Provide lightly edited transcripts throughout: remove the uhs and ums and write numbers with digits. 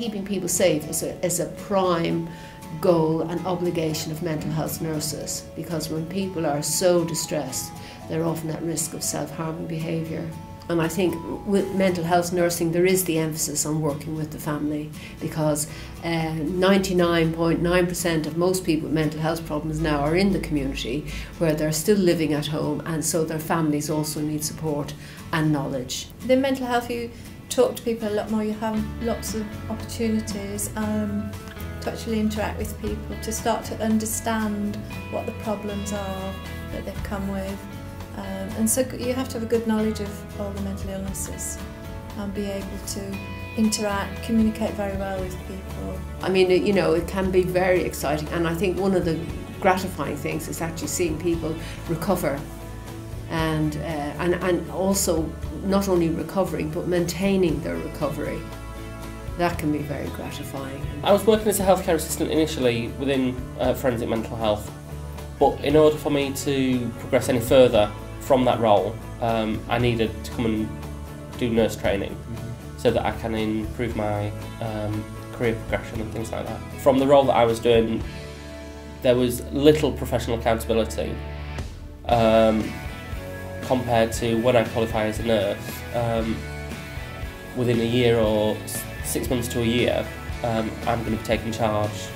Keeping people safe is a prime goal and obligation of mental health nurses, because when people are so distressed, they're often at risk of self-harming behaviour. And I think with mental health nursing there is the emphasis on working with the family, because 99.9% of most people with mental health problems now are in the community where they're still living at home, and so their families also need support and knowledge. In mental health you talk to people a lot more, you have lots of opportunities to actually interact with people, to start to understand what the problems are that they've come with. And so you have to have a good knowledge of all the mental illnesses and be able to interact, communicate very well with people. I mean, you know, it can be very exciting, and I think one of the gratifying things is actually seeing people recover, and also not only recovering but maintaining their recovery. That can be very gratifying. I was working as a healthcare assistant initially within forensic mental health, but in order for me to progress any further from that role, I needed to come and do nurse training so that I can improve my career progression and things like that. From the role that I was doing, there was little professional accountability compared to when I qualify as a nurse. Within a year or 6 months to a year, I'm going to be taking charge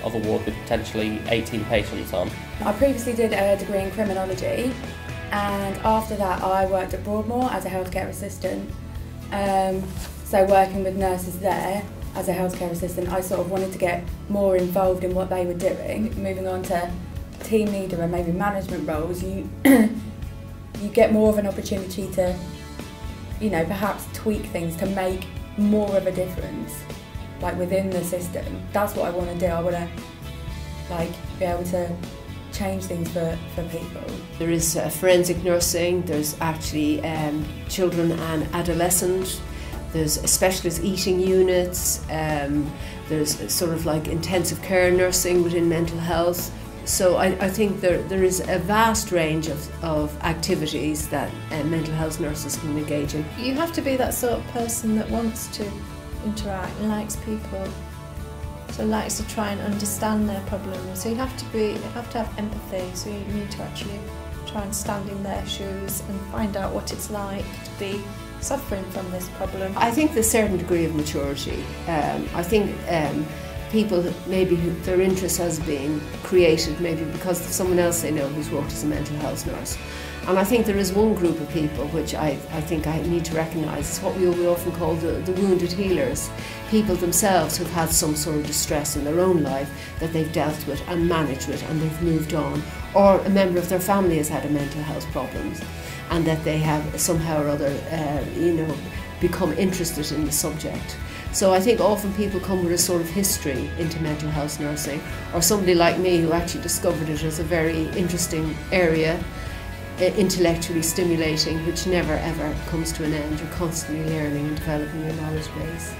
of a ward with potentially 18 patients on. I previously did a degree in criminology, and after that I worked at Broadmoor as a healthcare assistant. So working with nurses there as a healthcare assistant, I sort of wanted to get more involved in what they were doing. Moving on to team leader and maybe management roles, you you get more of an opportunity to, you know, perhaps tweak things to make more of a difference, like within the system. That's what I want to do. I want to be able to change things for people. There is forensic nursing, there's actually children and adolescent, there's specialist eating units, there's sort of like intensive care nursing within mental health. So I think there is a vast range of activities that mental health nurses can engage in. You have to be that sort of person that wants to interact and likes people, so likes to try and understand their problems. So you have to have empathy, so you need to actually try and stand in their shoes and find out what it's like to be suffering from this problem. I think there's a certain degree of maturity. I think people maybe their interest has been created maybe because of someone else they know who's worked as a mental health nurse. And I think there is one group of people which I think I need to recognise. It's what we often call the wounded healers. People themselves who've had some sort of distress in their own life that they've dealt with and managed with, and they've moved on. Or a member of their family has had a mental health problems, and that they have somehow or other become interested in the subject. So I think often people come with a sort of history into mental health nursing, or somebody like me who actually discovered it as a very interesting area, intellectually stimulating, which never ever comes to an end. You're constantly learning and developing your knowledge base.